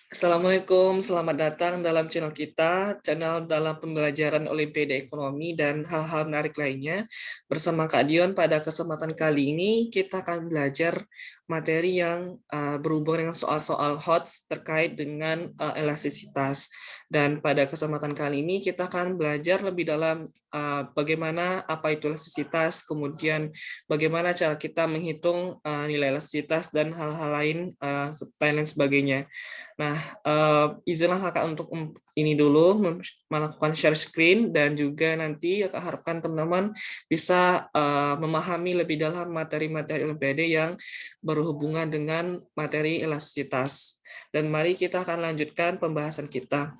Assalamualaikum, selamat datang dalam channel kita, channel dalam pembelajaran Olimpiade Ekonomi dan hal-hal menarik lainnya. Bersama Kak Dion, pada kesempatan kali ini kita akan belajar materi yang berhubungan dengan soal-soal HOTS terkait dengan elastisitas. Dan pada kesempatan kali ini kita akan belajar lebih dalam bagaimana apa itu elastisitas, kemudian bagaimana cara kita menghitung nilai elastisitas dan hal-hal lain lain sebagainya. Nah, izinlah kakak untuk ini dulu melakukan share screen dan juga nanti kakak harapkan teman-teman bisa memahami lebih dalam materi-materi Olimpiade yang berhubungan dengan materi elastisitas. Dan mari kita akan lanjutkan pembahasan kita.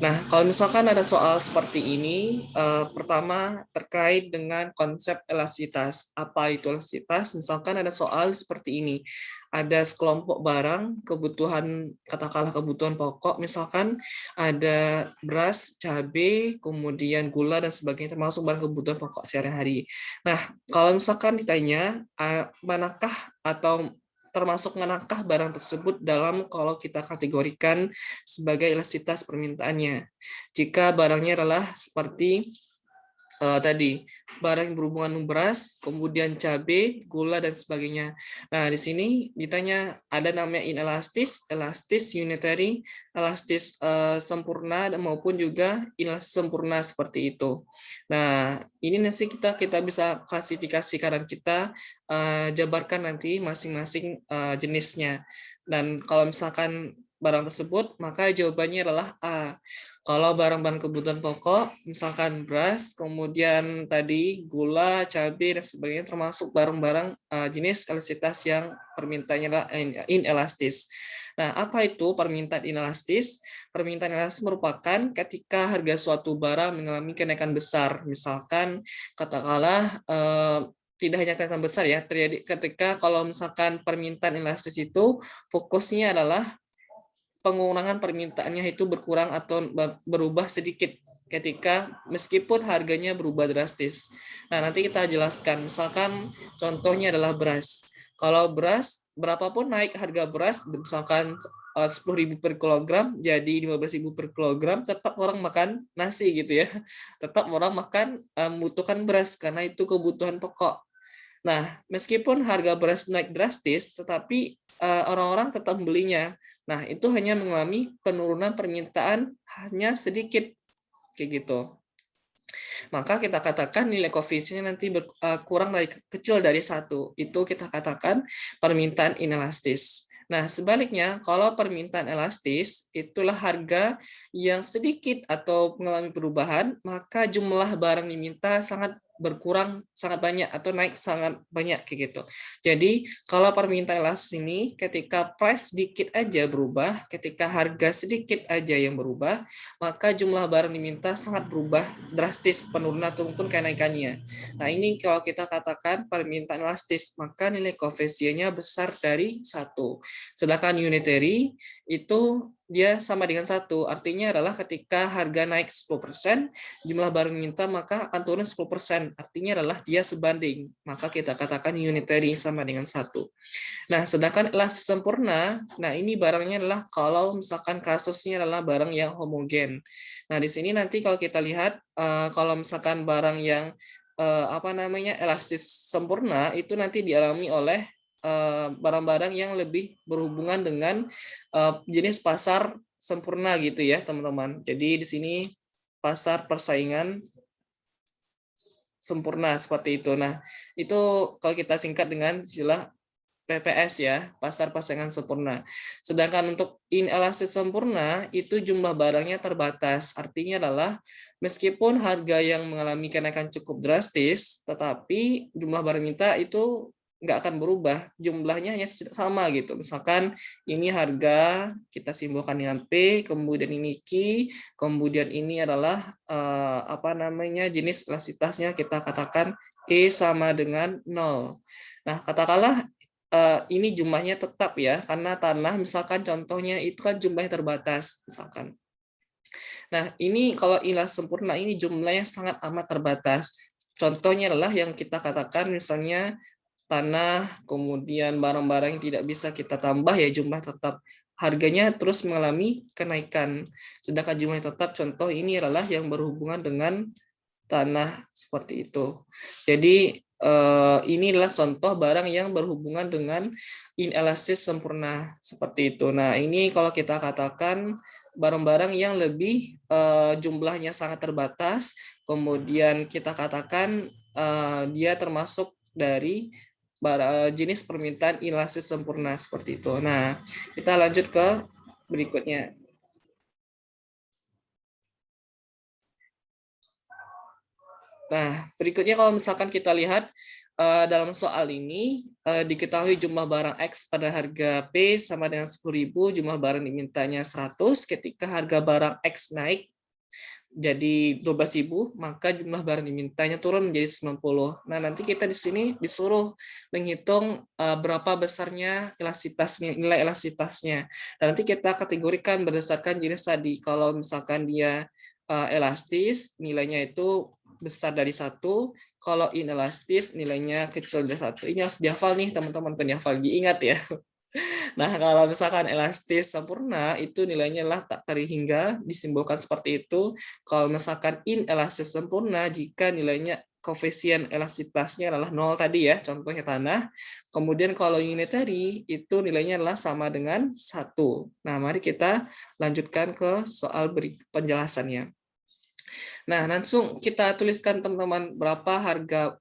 Nah, kalau misalkan ada soal seperti ini, pertama terkait dengan konsep elastisitas. Apa itu elastisitas? Misalkan ada soal seperti ini. Ada sekelompok barang, kebutuhan, katakanlah kebutuhan pokok, misalkan ada beras, cabai, kemudian gula, dan sebagainya, termasuk barang kebutuhan pokok sehari-hari. Nah, kalau misalkan ditanya, manakah atau termasuk manakah barang tersebut dalam kalau kita kategorikan sebagai elastisitas permintaannya. Jika barangnya adalah seperti tadi barang yang berhubungan dengan beras, kemudian cabai, gula dan sebagainya. Nah, di sini ditanya ada namanya inelastis, elastis, unitary, elastis sempurna maupun juga inelastis sempurna seperti itu. Nah, ini nanti kita bisa klasifikasikan dan kita jabarkan nanti masing-masing jenisnya. Dan kalau misalkan barang tersebut, maka jawabannya adalah A. Kalau barang-barang kebutuhan pokok, misalkan beras, kemudian tadi gula, cabai, dan sebagainya, termasuk barang-barang jenis elastisitas yang permintaannya adalah inelastis. Nah, apa itu permintaan inelastis? Permintaan inelastis merupakan ketika harga suatu barang mengalami kenaikan besar. Misalkan, katakanlah, tidak hanya kenaikan besar ya, terjadi ketika kalau misalkan permintaan elastis itu fokusnya adalah pengurangan permintaannya itu berkurang atau berubah sedikit ketika meskipun harganya berubah drastis. Nah, nanti kita jelaskan. Misalkan contohnya adalah beras. Kalau beras, berapapun naik harga beras, misalkan 10.000 per kilogram jadi 15.000 per kilogram, tetap orang makan nasi gitu ya. Tetap orang makan membutuhkan beras karena itu kebutuhan pokok. Nah, meskipun harga beras naik drastis, tetapi orang-orang tetap membelinya. Nah, itu hanya mengalami penurunan permintaan hanya sedikit, kayak gitu. Maka kita katakan nilai koefisiennya nanti kurang dari kecil dari 1. Itu kita katakan permintaan inelastis. Nah, sebaliknya, kalau permintaan elastis, itulah harga yang sedikit atau mengalami perubahan, maka jumlah barang diminta sangat berkurang sangat banyak atau naik sangat banyak kayak gitu. Jadi kalau permintaan elastis ini ketika price sedikit aja berubah, ketika harga sedikit aja yang berubah, maka jumlah barang diminta sangat berubah drastis penurunan ataupun kenaikannya. Nah, ini kalau kita katakan permintaan elastis, maka nilai koefisiennya besar dari 1. Sedangkan unitary itu dia sama dengan 1. Artinya adalah ketika harga naik 10%, jumlah barang minta maka akan turun 10%. Artinya adalah dia sebanding. Maka kita katakan unitary sama dengan 1. Nah, sedangkan elastis sempurna, nah ini barangnya adalah kalau misalkan kasusnya adalah barang yang homogen. Nah, di sini nanti kalau kita lihat, kalau misalkan barang yang apa namanya elastis sempurna itu nanti dialami oleh barang-barang yang lebih berhubungan dengan jenis pasar sempurna gitu ya teman-teman. Jadi di sini pasar persaingan sempurna seperti itu. Nah, itu kalau kita singkat dengan istilah PPS ya, pasar persaingan sempurna. Sedangkan untuk inelastis sempurna itu jumlah barangnya terbatas. Artinya adalah meskipun harga yang mengalami kenaikan cukup drastis, tetapi jumlah barang minta itu nggak akan berubah, jumlahnya hanya sama gitu. Misalkan ini harga kita simbolkan dengan P, kemudian ini Q, kemudian ini adalah apa namanya jenis elastisitasnya kita katakan E sama dengan 0. Nah, katakanlah ini jumlahnya tetap ya, karena tanah misalkan contohnya itu kan jumlahnya terbatas misalkan. Nah, ini kalau ilah sempurna ini jumlahnya sangat amat terbatas. Contohnya adalah yang kita katakan misalnya tanah, kemudian barang-barang yang tidak bisa kita tambah ya jumlah tetap, harganya terus mengalami kenaikan. Sedangkan jumlah tetap contoh ini adalah yang berhubungan dengan tanah seperti itu. Jadi ini adalah contoh barang yang berhubungan dengan inelastis sempurna seperti itu. Nah, ini kalau kita katakan barang-barang yang lebih jumlahnya sangat terbatas, kemudian kita katakan dia termasuk dari jenis permintaan inelastis sempurna seperti itu. Nah, kita lanjut ke berikutnya. Nah, berikutnya kalau misalkan kita lihat dalam soal ini diketahui jumlah barang X pada harga P sama dengan 10.000, jumlah barang dimintanya 100, ketika harga barang X naik jadi 12.000, maka jumlah barang dimintanya turun menjadi 90. Nah, nanti kita di sini disuruh menghitung berapa besarnya elastisitasnya, nilai elastisitasnya. Dan nanti kita kategorikan berdasarkan jenis tadi. Kalau misalkan dia elastis, nilainya itu besar dari 1, kalau inelastis nilainya kecil dari 1. Ini harus dihafal nih teman-teman, kan dihafal, diingat ya. Nah, kalau misalkan elastis sempurna itu nilainya adalah tak terhingga, disimbolkan seperti itu. Kalau misalkan inelastis sempurna, jika nilainya koefisien elastisitasnya adalah 0 tadi ya, contohnya tanah. Kemudian kalau unitary itu nilainya adalah sama dengan 1. Nah, mari kita lanjutkan ke soal penjelasannya. Nah, langsung kita tuliskan teman-teman berapa harga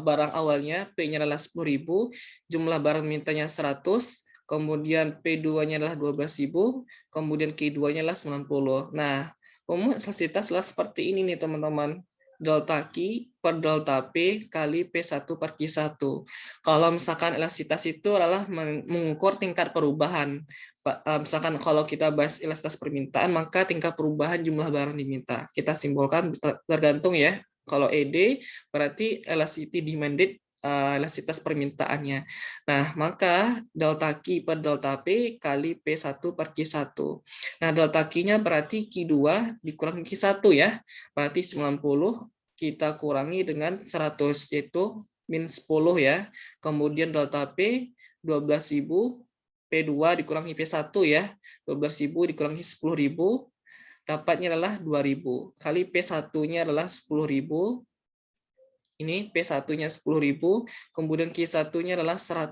barang awalnya, P-nya adalah 10.000, jumlah barang mintanya 100, kemudian P2-nya adalah 12.000, kemudian Q2-nya adalah 90. Nah, umum elastisitas adalah seperti ini nih teman-teman. Delta Q per delta P kali P1 per Q1. Kalau misalkan elastisitas itu adalah mengukur tingkat perubahan. Misalkan kalau kita bahas elastisitas permintaan, maka tingkat perubahan jumlah barang diminta. Kita simbolkan tergantung ya. Kalau ED berarti elasticity demanded, elastisitas permintaannya. Nah, maka delta Q per delta P kali P1 per Q1. Nah, delta Q-nya berarti Q2 dikurangi Q1 ya. Berarti 90 kita kurangi dengan 100, yaitu min 10 ya. Kemudian delta P 12.000, P2 dikurangi P1 ya. 12.000 dikurangi 10.000, dapatnya adalah 2.000. Kali P1-nya adalah 10.000. Ini P1-nya 10.000, kemudian Q1-nya adalah 100.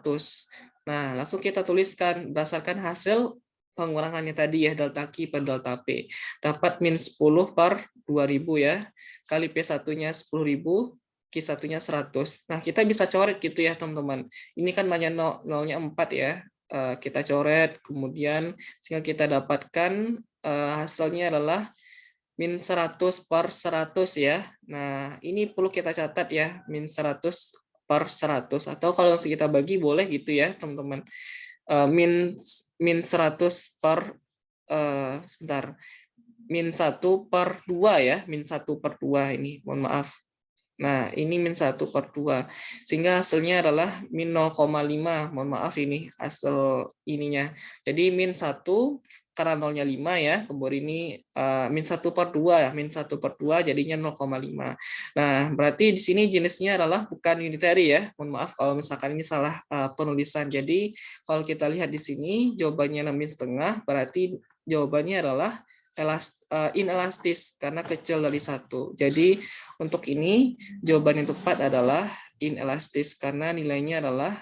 Nah, langsung kita tuliskan berdasarkan hasil pengurangannya tadi ya, delta Q per delta P. Dapat min 10 per 2.000 ya. Kali P1-nya 10.000, Q1-nya 100. Nah, kita bisa coret gitu ya, teman-teman. Ini kan banyak nolnya 4 ya. Kita coret, kemudian sehingga kita dapatkan hasilnya adalah min 100 per 100 ya. Nah, ini perlu kita catat ya, min 100 per 100. Atau kalau kita bagi boleh gitu ya, teman-teman. Min 100 per, sebentar, min 1 per 2 ya, min 1 per 2 ini, mohon maaf. Nah, ini min 1 per 2. Sehingga hasilnya adalah min 0,5. Mohon maaf ini hasil ininya. Jadi min 1 karena nolnya 5 ya, kemudian ini min 1 per 2 ya, min 1 per 2 jadinya 0,5. Nah, berarti di sini jenisnya adalah bukan unitary ya. Mohon maaf kalau misalkan ini salah penulisan. Jadi kalau kita lihat di sini jawabannya 6,5, berarti jawabannya adalah inelastis karena kecil dari 1. Jadi untuk ini jawaban yang tepat adalah inelastis karena nilainya adalah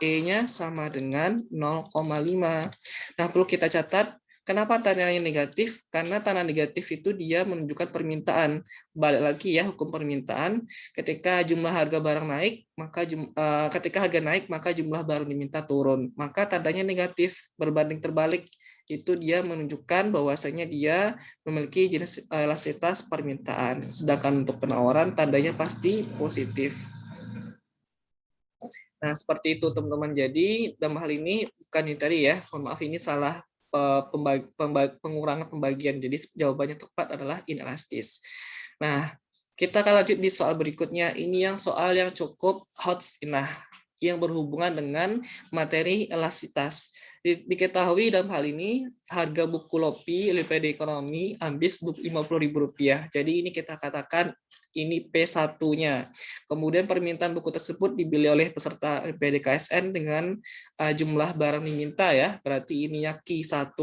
E-nya sama dengan 0,5. Nah, perlu kita catat, kenapa tandanya negatif? Karena tanda negatif itu dia menunjukkan permintaan. Balik lagi ya, hukum permintaan. Ketika jumlah harga barang naik, maka ketika harga naik, maka jumlah barang diminta turun. Maka tandanya negatif, berbanding terbalik. Itu dia menunjukkan bahwasanya dia memiliki jenis elastisitas permintaan. Sedangkan untuk penawaran, tandanya pasti positif. Nah, seperti itu teman-teman. Jadi dalam hal ini bukan ini tadi ya, mohon maaf ini salah pengurangan pembagian. Jadi jawabannya tepat adalah inelastis. Nah, kita akan lanjut di soal berikutnya. Ini yang soal yang cukup hot, nah, yang berhubungan dengan materi elastisitas. Diketahui dalam hal ini harga buku Lopi oleh PD Ekonomi habis Rp50.000. Jadi ini kita katakan ini P1-nya. Kemudian permintaan buku tersebut dibeli oleh peserta PDKSN dengan jumlah barang diminta ya. Berarti ininya Q1.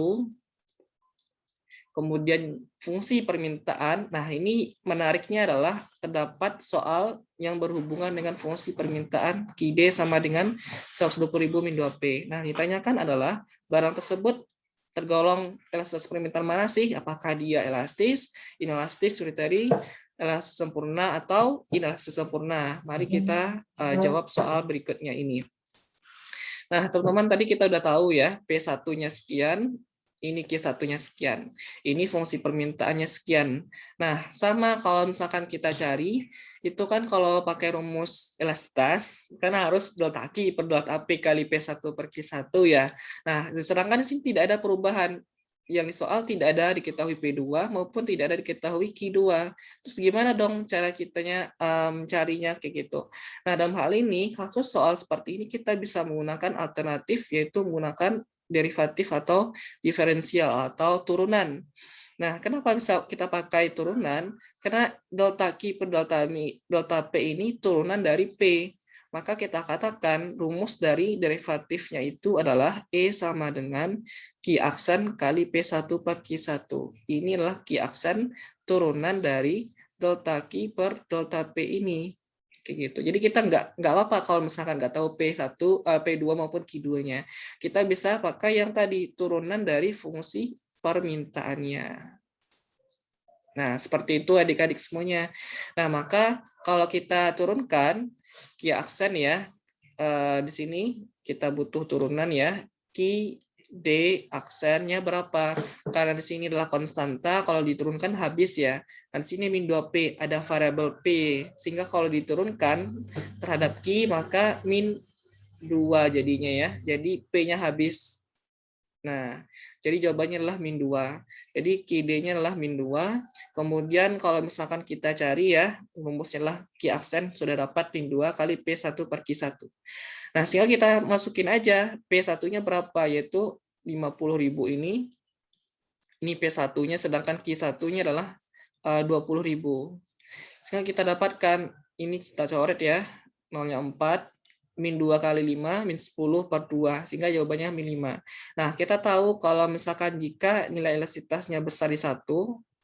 Kemudian fungsi permintaan, nah ini menariknya adalah terdapat soal yang berhubungan dengan fungsi permintaan QD sama dengan 120.000 min 2P. Nah ditanyakan adalah barang tersebut tergolong elastisitas permintaan mana sih? Apakah dia elastis, inelastis, unitary, elastis sempurna, atau inelastis sempurna? Mari kita jawab soal berikutnya ini. Nah, teman-teman tadi kita udah tahu ya, P1-nya sekian, ini Q1-nya sekian. Ini fungsi permintaannya sekian. Nah, sama kalau misalkan kita cari, itu kan kalau pakai rumus elastisitas, kan harus delta Q per delta P kali P1 per Q1 ya. Nah, sedangkan di sini tidak ada perubahan. Yang di soal tidak ada diketahui P2 maupun tidak ada diketahui Q2. Terus gimana dong cara kitanya mencarinya kayak gitu. Nah, dalam hal ini, kasus soal seperti ini kita bisa menggunakan alternatif, yaitu menggunakan derivatif atau diferensial atau turunan. Nah, kenapa bisa kita pakai turunan? Karena delta Q per delta P ini turunan dari P. Maka kita katakan rumus dari derivatifnya itu adalah E sama dengan Q aksen kali P1 per Q1. Inilah Q aksen turunan dari delta Q per delta P ini. Kayak gitu. Jadi kita nggak apa-apa kalau misalkan nggak tahu P2 maupun Q2-nya. Kita bisa pakai yang tadi turunan dari fungsi permintaannya. Nah, seperti itu adik-adik semuanya. Nah, maka kalau kita turunkan Q aksen ya, di sini kita butuh turunan ya, Q D aksennya berapa? Karena di sini adalah konstanta, kalau diturunkan habis ya. Nah, di sini min 2P, ada variabel P. Sehingga kalau diturunkan terhadap Q, maka min 2 jadinya ya. Jadi P-nya habis. Nah, jadi jawabannya adalah min 2. Jadi QD-nya adalah min 2. Kemudian kalau misalkan kita cari ya, rumusnya adalah Q aksen, sudah dapat min 2 kali P1 per Q1. Nah, sehingga kita masukin aja P1-nya berapa, yaitu 50.000 ini. Ini P1-nya, sedangkan Q1-nya adalah 20.000. Sekarang kita dapatkan, ini kita coret ya, 0-nya 4, min 2 kali 5, min 10 per 2, sehingga jawabannya min 5. Nah, kita tahu kalau misalkan jika nilai elastisitasnya besar di 1,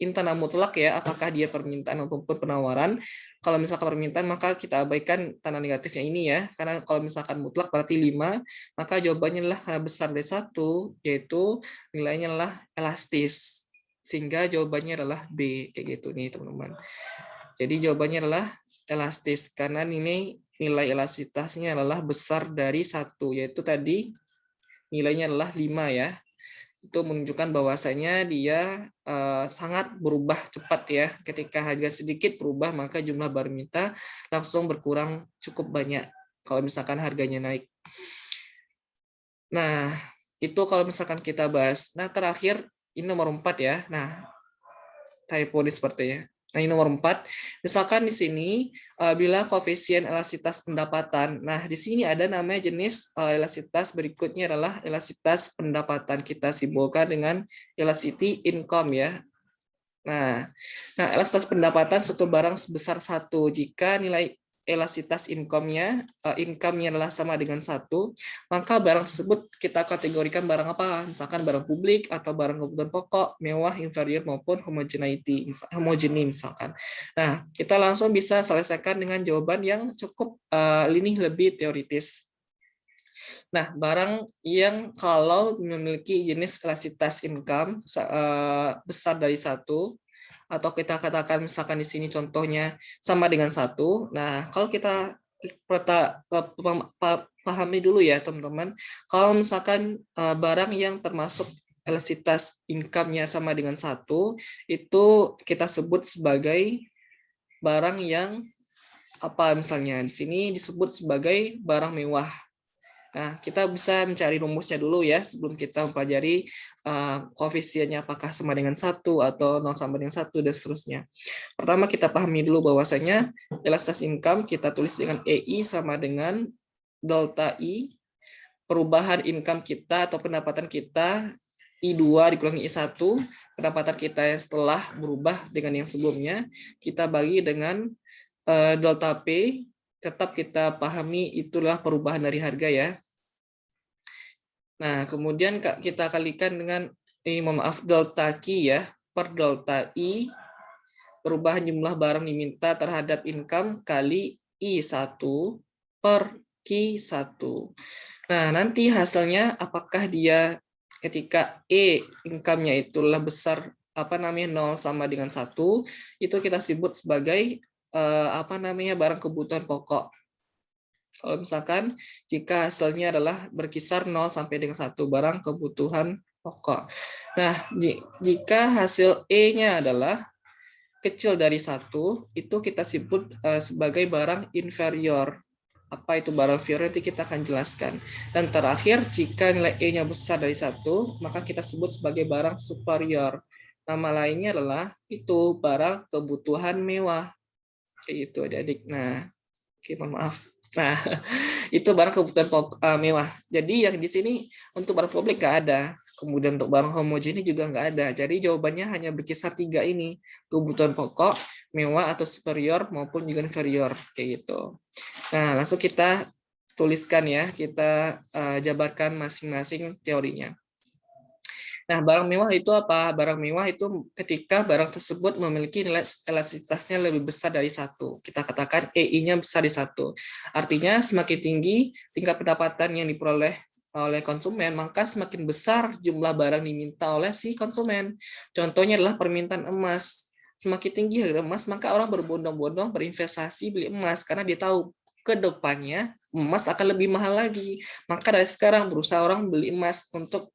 ini tanda mutlak ya, apakah dia permintaan maupun penawaran. Kalau misalkan permintaan, maka kita abaikan tanda negatifnya ini ya, karena kalau misalkan mutlak berarti 5, maka jawabannya adalah karena besar dari 1, yaitu nilainya adalah elastis. Sehingga jawabannya adalah B, kayak gitu nih teman-teman. Jadi jawabannya adalah elastis, karena ini nilai elastisitasnya adalah besar dari 1, yaitu tadi nilainya adalah 5 ya. Itu menunjukkan bahwasanya dia sangat berubah cepat ya. Ketika harga sedikit berubah, maka jumlah barang minta langsung berkurang cukup banyak kalau misalkan harganya naik. Nah, itu kalau misalkan kita bahas. Nah, terakhir ini nomor 4 ya. Nah, typo ini sepertinya. Nah, ini nomor 4. Misalkan di sini bila koefisien elastisitas pendapatan. Nah, di sini ada namanya jenis elastisitas berikutnya adalah elastisitas pendapatan. Kita simbolkan dengan elasticity income ya. Nah, elastisitas pendapatan suatu barang sebesar 1 jika nilai elastisitas income-nya adalah sama dengan 1, maka barang tersebut kita kategorikan barang apa? Misalkan barang publik atau barang kebutuhan pokok, mewah, inferior maupun homogeni misalkan. Nah, kita langsung bisa selesaikan dengan jawaban yang cukup ini lebih teoritis. Nah, barang yang kalau memiliki jenis elastisitas income besar dari 1, atau kita katakan misalkan di sini contohnya sama dengan 1. Nah, kalau kita pahami dulu ya teman-teman, kalau misalkan barang yang termasuk elastisitas income-nya sama dengan 1, itu kita sebut sebagai barang yang apa, misalnya di sini disebut sebagai barang mewah. Nah, kita bisa mencari rumusnya dulu ya sebelum kita mempelajari koefisiennya apakah sama dengan 1 atau 0 sama dengan 1 dan seterusnya. Pertama kita pahami dulu bahwasanya elastisitas income kita tulis dengan EI sama dengan delta I perubahan income kita atau pendapatan kita I2 dikurangi I1, pendapatan kita yang setelah berubah dengan yang sebelumnya, kita bagi dengan delta P, tetap kita pahami itulah perubahan dari harga ya. Nah, kemudian kita kalikan dengan, mohon maaf, delta Q ya, per delta I, perubahan jumlah barang diminta terhadap income kali I1 per Q1. Nah, nanti hasilnya apakah dia ketika income-nya itulah besar 0 sama dengan 1, itu kita sebut sebagai barang kebutuhan pokok. Kalau misalkan jika hasilnya adalah berkisar 0 sampai dengan 1 barang kebutuhan pokok. Nah, jika hasil E-nya adalah kecil dari 1, itu kita sebut sebagai barang inferior. Apa itu barang inferior nanti kita akan jelaskan. Dan terakhir, jika nilai E-nya besar dari 1, maka kita sebut sebagai barang superior. Nama lainnya adalah itu barang kebutuhan mewah. Kayak gitu adik-adik. Nah, oke, mohon maaf. Nah, itu barang kebutuhan mewah. Jadi yang di sini untuk barang publik nggak ada. Kemudian untuk barang homogen juga nggak ada. Jadi jawabannya hanya berkisar 3 ini. Kebutuhan pokok, mewah atau superior maupun juga inferior. Kayak gitu. Nah, langsung kita tuliskan ya. Kita jabarkan masing-masing teorinya. Nah, barang mewah itu apa? Barang mewah itu ketika barang tersebut memiliki nilai elastisitasnya lebih besar dari 1. Kita katakan EI-nya besar dari 1. Artinya semakin tinggi tingkat pendapatan yang diperoleh oleh konsumen, maka semakin besar jumlah barang diminta oleh si konsumen. Contohnya adalah permintaan emas. Semakin tinggi harga emas, maka orang berbondong-bondong berinvestasi beli emas karena dia tahu ke depannya emas akan lebih mahal lagi. Maka dari sekarang berusaha orang beli emas untuk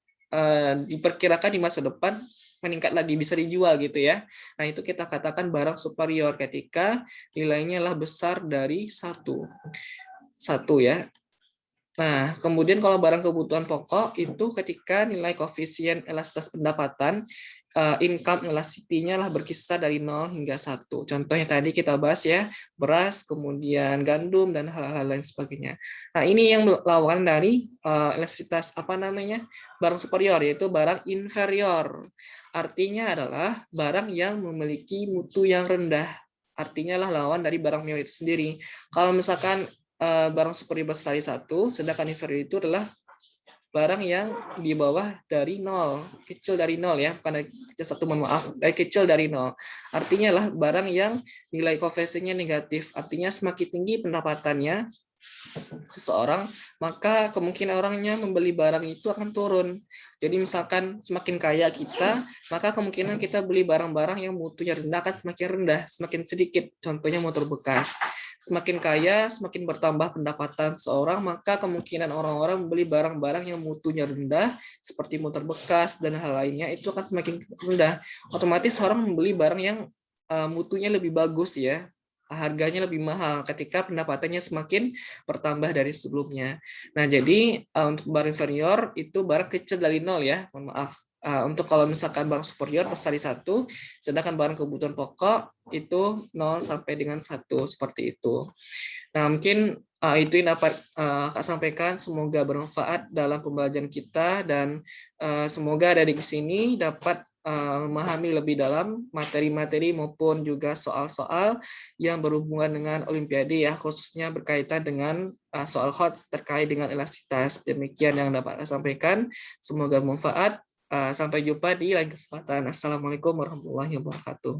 diperkirakan di masa depan meningkat lagi, bisa dijual gitu ya. Nah, itu kita katakan barang superior ketika nilainya lah besar dari 1 ya. Nah, kemudian kalau barang kebutuhan pokok itu ketika nilai koefisien elastisitas pendapatan income elasticity-nya lah berkisar dari 0 hingga 1. Contohnya tadi kita bahas ya, beras, kemudian gandum, dan hal-hal lain sebagainya. Nah, ini yang lawan dari elastisitas barang superior, yaitu barang inferior. Artinya adalah barang yang memiliki mutu yang rendah. Artinya lah lawan dari barang mewah itu sendiri. Kalau misalkan barang superior besar dari 1, sedangkan inferior itu adalah barang yang di bawah dari 0, kecil dari 0 ya, bukan dari kecil 1, mohon maaf, dari kecil dari 0. Artinya lah barang yang nilai koefisiennya negatif, artinya semakin tinggi pendapatannya seseorang, maka kemungkinan orangnya membeli barang itu akan turun. Jadi misalkan semakin kaya kita, maka kemungkinan kita beli barang-barang yang mutunya rendah akan semakin rendah, semakin sedikit. Contohnya motor bekas. Semakin kaya, semakin bertambah pendapatan seorang, maka kemungkinan orang-orang membeli barang-barang yang mutunya rendah, seperti motor bekas dan hal lainnya, itu akan semakin rendah. Otomatis orang membeli barang yang mutunya lebih bagus ya, harganya lebih mahal ketika pendapatannya semakin bertambah dari sebelumnya. Nah, jadi untuk barang inferior itu barang kecil dari 0 ya, mohon maaf. Untuk kalau misalkan barang superior besar dari 1, sedangkan barang kebutuhan pokok itu 0 sampai dengan 1, seperti itu. Nah, mungkin itu yang dapat Kak sampaikan. Semoga bermanfaat dalam pembelajaran kita, dan semoga dari sini dapat memahami lebih dalam materi-materi maupun juga soal-soal yang berhubungan dengan Olimpiade ya, khususnya berkaitan dengan soal hot terkait dengan elastisitas. Demikian yang dapat saya sampaikan. Semoga bermanfaat. Sampai jumpa di lain kesempatan. Assalamualaikum warahmatullahi wabarakatuh.